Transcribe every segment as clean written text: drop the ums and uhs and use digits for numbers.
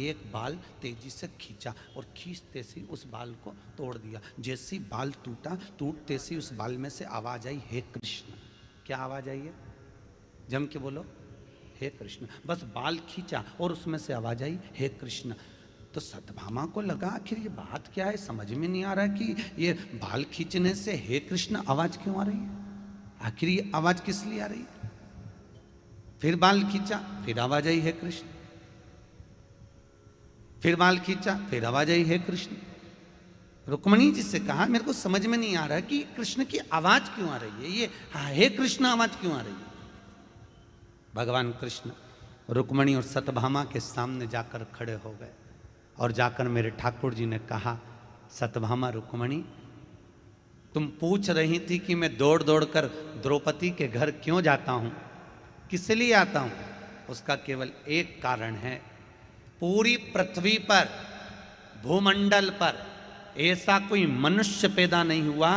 एक बाल तेजी से खींचा और खींचते से उस बाल को तोड़ दिया। जैसे ही बाल टूटा, टूटते से उस बाल में से आवाज आई, हे कृष्ण। क्या आवाज आई है? जम के बोलो, हे कृष्ण। बस बाल खींचा और उसमें से आवाज आई, हे कृष्ण। तो सत्यभामा को लगा आखिर ये बात क्या है, समझ में नहीं आ रहा कि ये बाल खींचने से हे कृष्ण आवाज क्यों आ रही है, आखिर ये आवाज किस लिए आ रही है। फिर बाल खींचा, फिर आवाज आई, हे कृष्ण। फिर बाल खींचा, फिर आवाज आई, हे कृष्ण। रुक्मणी जी से कहा, मेरे को समझ में नहीं आ रहा कि कृष्ण की आवाज क्यों आ रही है, ये हे कृष्ण आवाज क्यों आ रही है। भगवान कृष्ण रुक्मणी और सत्यभामा के सामने जाकर खड़े हो गए और जाकर मेरे ठाकुर जी ने कहा, सत्यभामा, रुक्मणी, तुम पूछ रही थी कि मैं दौड़ दौड़ कर द्रौपदी के घर क्यों जाता हूं, किस लिए आता हूं। उसका केवल एक कारण है, पूरी पृथ्वी पर, भूमंडल पर ऐसा कोई मनुष्य पैदा नहीं हुआ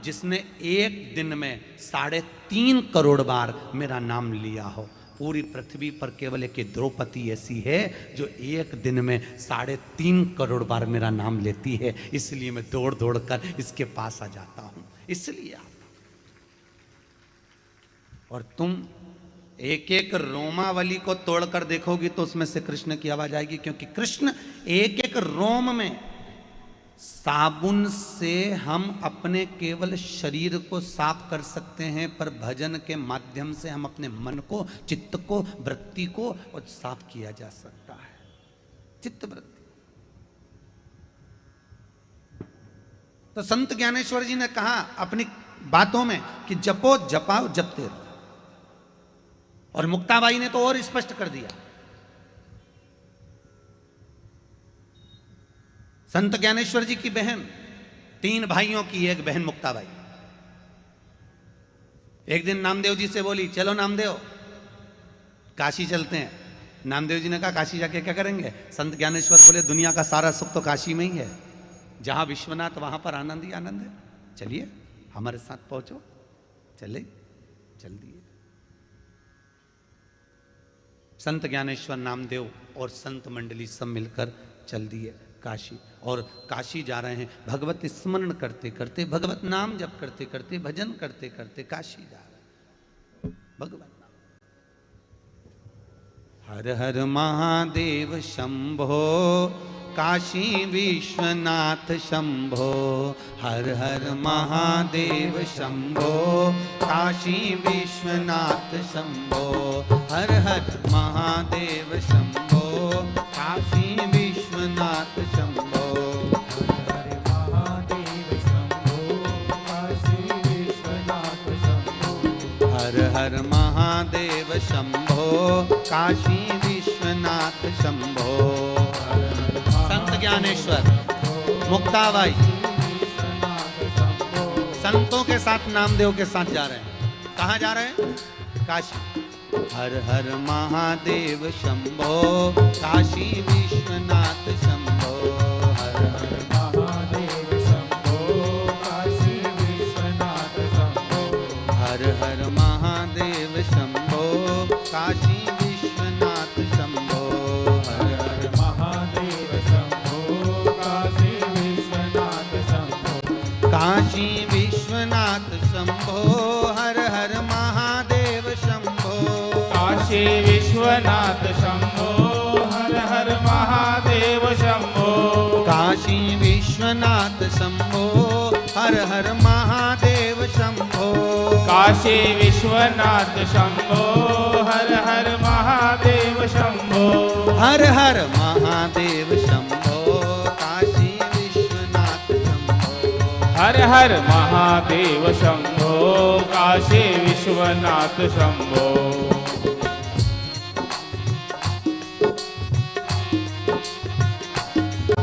जिसने एक दिन में 3.5 करोड़ बार मेरा नाम लिया हो। पूरी पृथ्वी पर केवल एक द्रौपदी ऐसी है जो एक दिन में 3.5 करोड़ बार मेरा नाम लेती है, इसलिए मैं दौड़ दौड़ कर इसके पास आ जाता हूं, इसलिए आता। और तुम एक एक रोमावली को तोड़कर देखोगी तो उसमें से कृष्ण की आवाज आएगी, क्योंकि कृष्ण एक एक रोम में, साबुन से हम अपने केवल शरीर को साफ कर सकते हैं, पर भजन के माध्यम से हम अपने मन को, चित्त को, वृत्ति को और साफ किया जा सकता है, चित्त वृत्ति। तो संत ज्ञानेश्वर जी ने कहा अपनी बातों में कि जपो जपाओ जपते रहो, और मुक्ताबाई ने तो और स्पष्ट कर दिया। संत ज्ञानेश्वर जी की बहन, 3 भाइयों की एक बहन मुक्ताबाई, एक दिन नामदेव जी से बोली, चलो नामदेव काशी चलते हैं। नामदेव जी ने कहा, काशी जाके क्या करेंगे। संत ज्ञानेश्वर बोले, दुनिया का सारा सुख तो काशी में ही है, जहां विश्वनाथ वहां पर आनंद ही आनंद है, चलिए हमारे साथ पहुंचो। चले, चल दिए। संत ज्ञानेश्वर, नामदेव और संत मंडली सब मिलकर चल दिए काशी। और काशी जा रहे हैं, भगवत स्मरण करते करते, भगवत नाम जप करते करते, भजन करते करते काशी जा रहे हैं। भगवत नाम, हर हर महादेव शंभो, काशी विश्वनाथ शंभो। हर हर महादेव शंभो, काशी विश्वनाथ शंभो। हर हर महादेव शंभो, काशी विश्वनाथ शंभो। हर महादेव शंभो, काशी विश्वनाथ शंभो। हर हर महादेव शंभो, काशी विश्वनाथ शंभो। संत ज्ञानेश्वर, मुक्ताबाई संतों के साथ, नामदेव के साथ जा रहे हैं। कहाँ जा रहे हैं? काशी। हर हर महादेव शंभो, काशी विश्वनाथ शंभो। हर हर महादेव शंभो, काशी विश्वनाथ शंभो। हर हर महादेव शंभो, काशी विश्वनाथ शंभो। हर हर महादेव शंभो, काशी विश्वनाथ शंभो। काशी विश्वनाथ शंभो। हर हर महादेव शंभो। काशी विश्वनाथ शंभो, हर हर महादेव शंभो। काशी विश्वनाथ शंभो। हर हर महादेव शंभो। काशी विश्वनाथ शंभो, हर हर महादेव शंभो। हर हर महादेव शंभो, काशी विश्वनाथ शंभो। हर हर महादेव शंभो, काशी विश्वनाथ शंभो।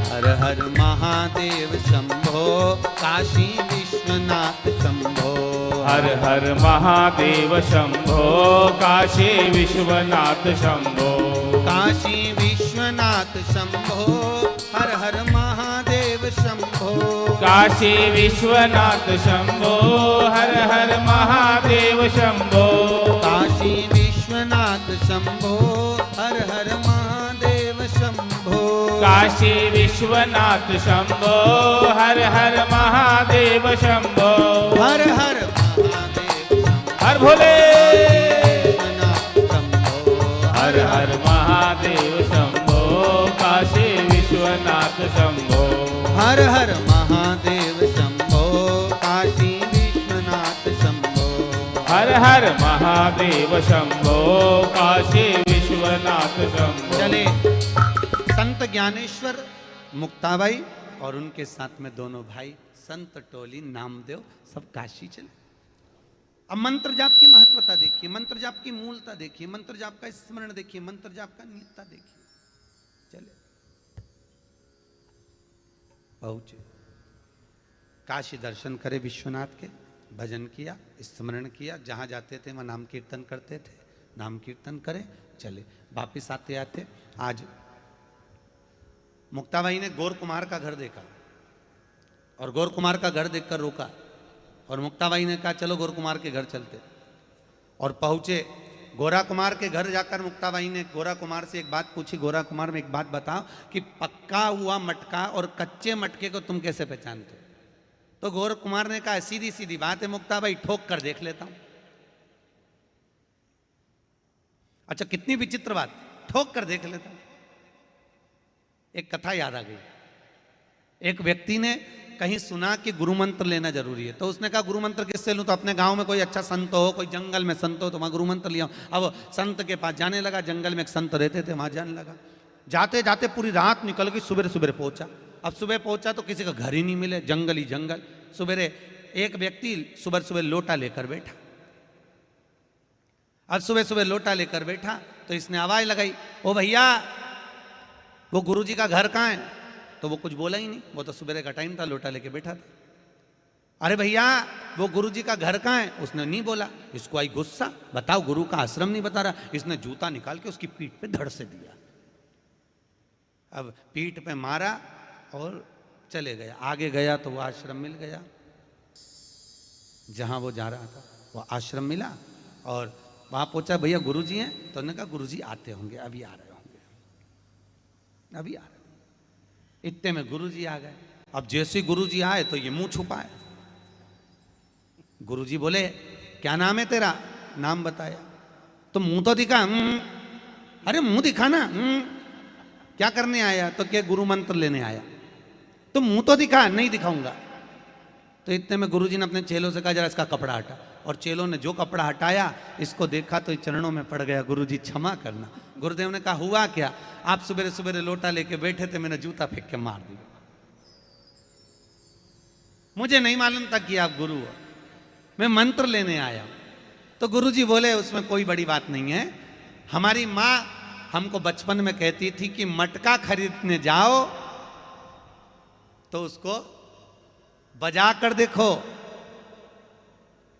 हर हर महादेव शंभो, काशी विश्वनाथ शंभो। हर हर महादेव शंभो, काशी विश्वनाथ शंभो। काशी विश्वनाथ शंभो। हर हर महादेव शंभो। काशी विश्वनाथ शंभो, हर हर महादेव शंभो। काशी विश्वनाथ शंभो। हर हर महादेव शंभो। काशी विश्वनाथ शंभो हर हर महादेव शंभो हर हर महादेव हर भोले शंभो हर हर महादेव शंभो काशी विश्वनाथ शंभो हर हर महादेव शंभो काशी विश्वनाथ शंभो हर हर महादेव शंभो काशी विश्वनाथ शंभो। चले संत ज्ञानेश्वर मुक्ताबाई और उनके साथ में दोनों भाई संत टोली नामदेव सब काशी चले। अब मंत्र जाप की महत्वता देखिए, मंत्र जाप की मूलता देखिए, मंत्र जाप का स्मरण देखिए, मंत्र जाप का नियतता देखिए। चले पहुंचे, काशी दर्शन करे विश्वनाथ के, भजन किया, स्मरण किया, जहां जाते थे वहां नाम कीर्तन करते थे, नाम कीर्तन करे चले। वापिस आते आते आज मुक्ताबाई ने गौर कुमार का घर देखा और गौर कुमार का घर देखकर रोका और मुक्ताबाई ने कहा चलो गौर कुमार के घर चलते। और पहुंचे गोरा कुमार के घर जाकर मुक्ताबाई ने गोरा कुमार से एक बात पूछी, गोरा कुमार में एक बात बताओ कि पक्का हुआ मटका और कच्चे मटके को तुम कैसे पहचानते हो? तो गौर कुमार ने कहा सीधी सीधी बात है मुक्ताबाई, ठोक कर देख लेता हूं। अच्छा कितनी विचित्र बात, ठोक कर देख लेता हूं। एक कथा याद आ गई, एक व्यक्ति ने कहीं सुना कि गुरु मंत्र लेना जरूरी है, तो उसने कहा गुरु मंत्र किससे लूं? तो अपने गांव में कोई अच्छा संत हो, कोई जंगल में संत हो तो वहां गुरु मंत्र लिया। अब संत के पास जाने लगा, जंगल में एक संत रहते थे वहां जाने लगा। जाते जाते पूरी रात निकल गई, सुबह सुबह पहुंचा। अब सुबह पहुंचा तो किसी का घर ही नहीं मिले, जंगल ही जंगल। सुबह एक व्यक्ति सुबह सुबह लोटा लेकर बैठा। अब सुबह सुबह लोटा लेकर बैठा तो इसने आवाज लगाई, ओ भैया वो गुरुजी का घर कहाँ है? तो वो कुछ बोला ही नहीं, वो तो सुबह का टाइम था, लोटा लेके बैठा था। अरे भैया वो गुरुजी का घर कहाँ है? उसने नहीं बोला। इसको आई गुस्सा, बताओ गुरु का आश्रम नहीं बता रहा। इसने जूता निकाल के उसकी पीठ पे धड़ से दिया। अब पीठ पे मारा और चले गया। आगे गया तो वो आश्रम मिल गया जहां वो जा रहा था, वो आश्रम मिला और वहां पहुंचा, भैया गुरुजी हैं? तो उन्होंने कहा गुरुजी आते होंगे, अभी आ रहे होंगे, अभी आ रहे होंगे। इतने में गुरुजी आ गए। अब जैसे गुरुजी आए तो ये मुंह छुपाए। गुरुजी बोले क्या नाम है तेरा? नाम बताया। तो मुंह तो दिखा। अरे मुंह दिखा ना। क्या करने आया? तो क्या गुरु मंत्र लेने आया। तो मुंह तो दिखा। नहीं दिखाऊंगा। तो इतने में गुरुजी ने अपने चेलों से कहा जरा इसका कपड़ा हटा। और चेलों ने जो कपड़ा हटाया, इसको देखा तो चरणों में पड़ गया, गुरुजी क्षमा करना। गुरुदेव ने कहा हुआ क्या? आप सुबह सुबह लोटा लेके बैठे थे, मैंने जूता फेंक के मार दिया। मुझे नहीं मालूम था कि आप गुरु हो, मैं मंत्र लेने आया। तो गुरुजी बोले उसमें कोई बड़ी बात नहीं है। हमारी माँ हमको बचपन में कहती थी कि मटका खरीदने जाओ तो उसको बजा कर देखो।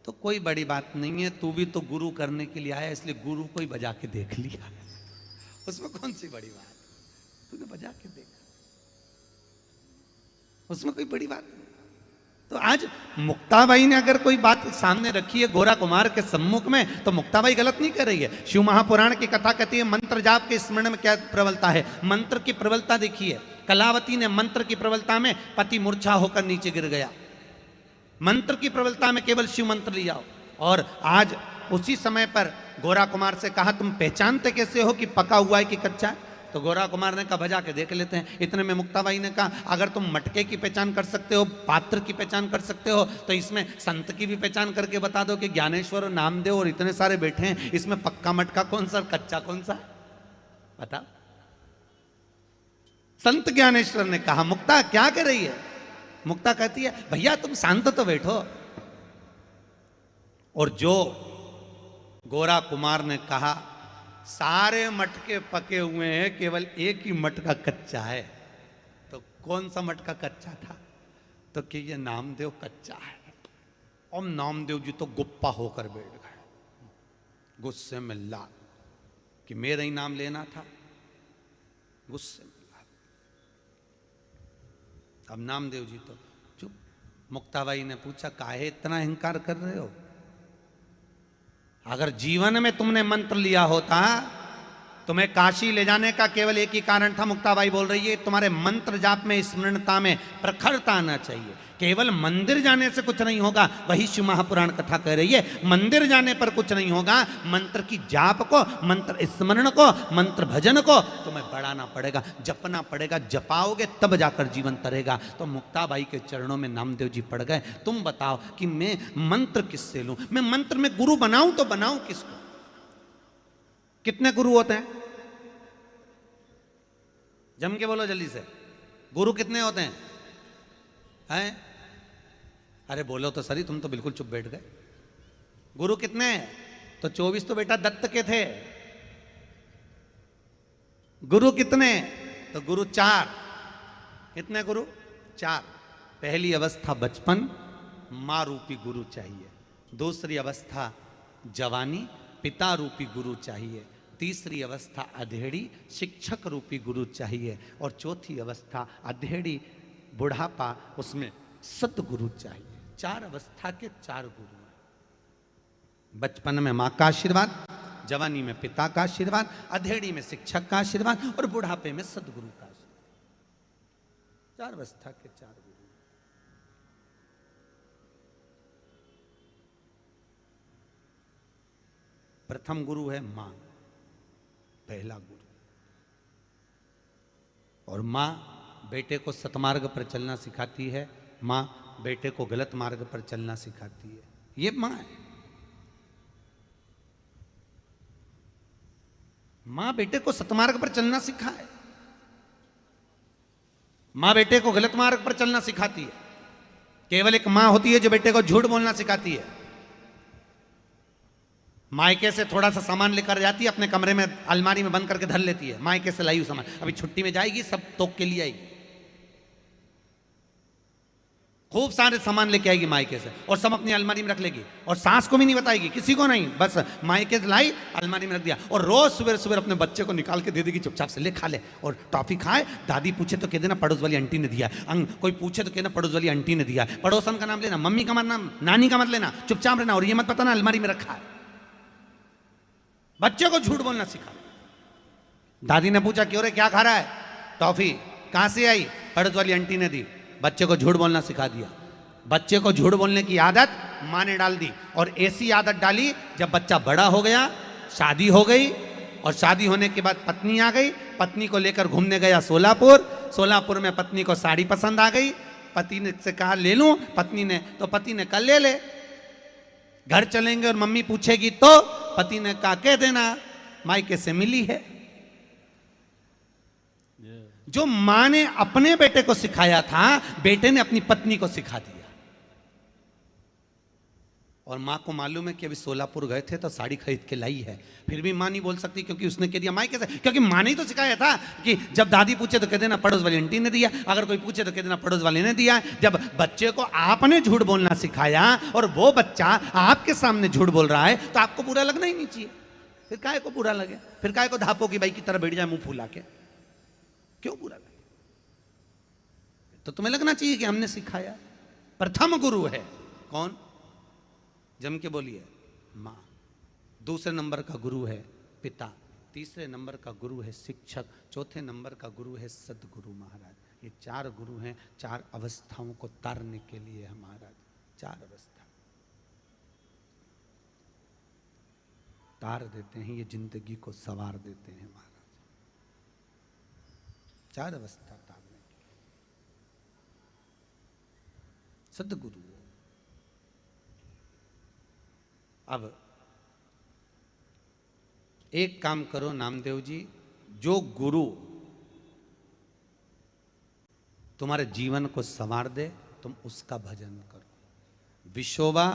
तो कोई बड़ी बात नहीं है, तू भी तो गुरु करने के लिए आया, इसलिए गुरु को ही बजा के देख लिया। उसमें कौन सी बड़ी बात, तूने बजा के देखा, उसमें कोई बड़ी बात नहीं। तो आज मुक्ताबाई ने अगर कोई बात सामने रखी है गोरा कुमार के सम्मुख में, तो मुक्ताबाई गलत नहीं कर रही है। शिव महापुराण की कथा कहती है मंत्र जाप के स्मरण में क्या प्रबलता है। मंत्र की प्रबलता देखिए, कलावती ने मंत्र की प्रबलता में पति मूर्छा होकर नीचे गिर गया। मंत्र की प्रबलता में केवल शिव मंत्र लिया। और आज उसी समय पर गोरा कुमार से कहा तुम पहचानते कैसे हो कि पका हुआ है कि कच्चा है? तो गोरा कुमार ने कहा बजा के देख लेते हैं। इतने में मुक्ताबाई ने कहा अगर तुम मटके की पहचान कर सकते हो, पात्र की पहचान कर सकते हो, तो इसमें संत की भी पहचान करके बता दो कि ज्ञानेश्वर और नामदेव और इतने सारे बैठे हैं, इसमें पक्का मटका कौन सा, कच्चा कौन सा, बता। संत ज्ञानेश्वर ने कहा मुक्ता क्या कर रही है? मुक्ता कहती है भैया तुम शांत तो बैठो। और जो गोरा कुमार ने कहा सारे मटके पके हुए हैं, केवल एक ही मटका कच्चा है, तो कौन सा मटका कच्चा था? तो कि ये नामदेव कच्चा है। और नामदेव जी तो गुप्पा होकर बैठ गए, गुस्से में लाल कि मेरा ही नाम लेना था, गुस्से में लाल। अब नामदेव जी तो चुप। मुक्ताबाई ने पूछा काहे इतना अहंकार कर रहे हो? अगर जीवन में तुमने मंत्र लिया होता तुम्हें काशी ले जाने का केवल एक ही कारण था, मुक्ताबाई बोल रही है, तुम्हारे मंत्र जाप में, स्मरणता में प्रखरता आना चाहिए। केवल मंदिर जाने से कुछ नहीं होगा, वही शिव महापुराण कथा कह रही है, मंदिर जाने पर कुछ नहीं होगा, मंत्र की जाप को, मंत्र स्मरण को, मंत्र भजन को तुम्हें बढ़ाना पड़ेगा, जपना पड़ेगा। जपाओगे तब जाकर जीवन तरेगा। तो मुक्ताबाई के चरणों में नामदेव जी पड़ गए। तुम बताओ कि मैं मंत्र किससे लूं? मैं मंत्र में गुरु बनाऊं तो बनाऊं किसको? कितने गुरु होते हैं? जम के बोलो जल्दी से, गुरु कितने होते हैं? हैं? अरे बोलो तो सही, तुम तो बिल्कुल चुप बैठ गए। गुरु कितने हैं? तो 24 तो बेटा दत्त के थे। गुरु कितने? तो गुरु 4। कितने गुरु? 4। पहली अवस्था बचपन, मां रूपी गुरु चाहिए। दूसरी अवस्था जवानी, पिता रूपी गुरु चाहिए। तीसरी अवस्था अधेड़ी, शिक्षक रूपी गुरु चाहिए। और चौथी अवस्था अधेड़ी बुढ़ापा, उसमें सतगुरु चाहिए। 4 अवस्था के 4 गुरु हैं। बचपन में मां का आशीर्वाद, जवानी में पिता का आशीर्वाद, अधेड़ी में शिक्षक का आशीर्वाद और बुढ़ापे में सतगुरु का आशीर्वाद। 4 अवस्था के 4 गुरु। प्रथम गुरु है मां, पहला गुरु। और मां बेटे को सतमार्ग पर चलना सिखाती है, मां बेटे को गलत मार्ग पर चलना सिखाती है। ये मां है। मां बेटे को सतमार्ग पर चलना सिखाए, मां बेटे को गलत मार्ग पर चलना सिखाती है। केवल एक मां होती है जो बेटे को झूठ बोलना सिखाती है। मायके से थोड़ा सा सामान लेकर जाती है, अपने कमरे में अलमारी में बंद करके धर लेती है। मायके से लाई हुई सामान, अभी छुट्टी में जाएगी, सब तोक के लिए आएगी, खूब सारे सामान लेके आएगी मायके से, और सब अपनी अलमारी में रख लेगी। और सास को भी नहीं बताएगी, किसी को नहीं, बस मायके से लाई, अलमारी में रख दिया। और रोज सुबह सुबह अपने बच्चे को निकाल के दे देगी, चुपचाप से ले खा ले। और टॉफी खाए, दादी पूछे तो कह देना पड़ोस वाली आंटी ने दिया, कोई पूछे तो कहना पड़ोस वाली आंटी ने दिया। पड़ोसन का नाम लेना, मम्मी का नाम, नानी का मत लेना, चुपचाप रहना। और ये मत बताना अलमारी में रखा है। बच्चे को झूठ बोलना सिखा। दादी ने पूछा क्यों रे, क्या खा रहा है? टॉफी। कहां से आई? पड़ोस वाली आंटी ने दी। बच्चे को झूठ बोलना सिखा दिया। बच्चे को झूठ बोलने की आदत मां ने डाल दी। और ऐसी आदत डाली, जब बच्चा बड़ा हो गया, शादी हो गई, और शादी होने के बाद पत्नी आ गई। पत्नी को लेकर घूमने गया सोलापुर। सोलापुर में पत्नी को साड़ी पसंद आ गई। पति ने से कहा ले लूं, पत्नी ने, तो पति ने कहा ले ले। घर चलेंगे और मम्मी पूछेगी तो पति ने कहा कह देना मायके से मिली है। जो मां ने अपने बेटे को सिखाया था, बेटे ने अपनी पत्नी को सिखा दिया। और मां को मालूम है कि अभी सोलापुर गए थे तो साड़ी खरीद के लाई है, फिर भी मां नहीं बोल सकती क्योंकि उसने कह दिया मायके से, क्योंकि मां ने ही तो सिखाया था कि जब दादी पूछे तो कह देना पड़ोस वाली आंटी ने दिया, अगर कोई पूछे तो कह देना पड़ोस वाली ने दिया। जब बच्चे को आपने झूठ बोलना सिखाया और वो बच्चा आपके सामने झूठ बोल रहा है तो आपको बुरा लगना ही नहीं चाहिए। फिर काहे को बुरा लगे? फिर काहे को धापो की बाई की तरह बैठ जाए मुंह फुला के? क्यों बुरा लगे? तो तुम्हें लगना चाहिए कि हमने सिखाया। प्रथम गुरु है कौन? जम के बोलिए, मां। दूसरे नंबर का गुरु है पिता। तीसरे नंबर का गुरु है शिक्षक। चौथे नंबर का गुरु है सदगुरु महाराज। ये 4 गुरु हैं 4 अवस्थाओं को तारने के लिए है महाराज। 4 अवस्था तार देते हैं, ये जिंदगी को सवार देते हैं महाराज। 4 अवस्था तारने के लिए सदगुरु। अब एक काम करो नामदेव जी, जो गुरु तुम्हारे जीवन को संवार दे तुम उसका भजन करो। विशोबा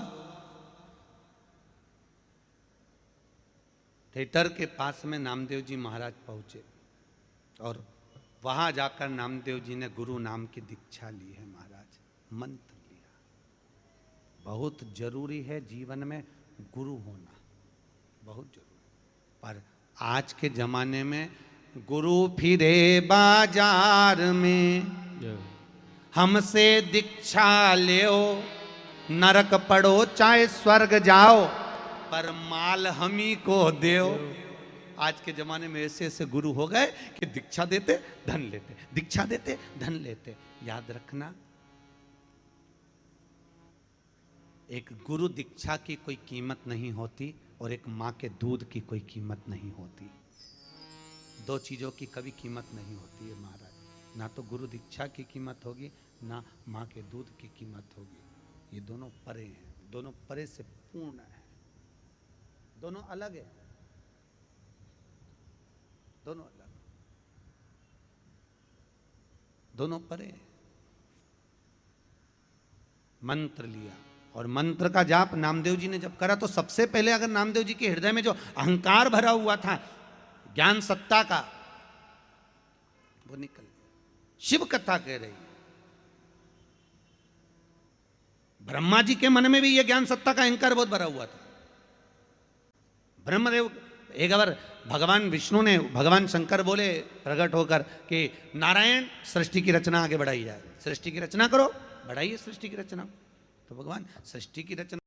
थिएटर के पास में नामदेव जी महाराज पहुंचे और वहां जाकर नामदेव जी ने गुरु नाम की दीक्षा ली है महाराज, मंत्र लिया। बहुत जरूरी है जीवन में गुरु होना, बहुत जरूरी। पर आज के जमाने में गुरु फिरे बाजार में, हमसे दीक्षा लेओ, नरक पड़ो चाहे स्वर्ग जाओ, पर माल हमी को देओ। आज के जमाने में ऐसे ऐसे गुरु हो गए कि दीक्षा देते धन लेते, दीक्षा देते धन लेते। याद रखना, एक गुरु दीक्षा की कोई कीमत नहीं होती और एक माँ के दूध की कोई कीमत नहीं होती। दो चीजों की कभी कीमत नहीं होती है महाराज। ना तो गुरु दीक्षा की कीमत होगी, ना माँ के दूध की कीमत होगी। ये दोनों परे हैं, दोनों परे से पूर्ण है, दोनों अलग है, दोनों अलग, दोनों परे हैं। मंत्र लिया और मंत्र का जाप नामदेव जी ने जब करा तो सबसे पहले अगर नामदेव जी के हृदय में जो अहंकार भरा हुआ था ज्ञान सत्ता का, वो निकल गया। शिव कथा कह रही है, ब्रह्मा जी के मन में भी ये ज्ञान सत्ता का अहंकार बहुत भरा हुआ था। ब्रह्मदेव एक बार भगवान विष्णु ने, भगवान शंकर बोले प्रकट होकर कि नारायण सृष्टि की रचना आगे बढ़ाई जाए, सृष्टि की रचना करो, बढ़ाइए सृष्टि की रचना। तो भगवान सृष्टि की रचना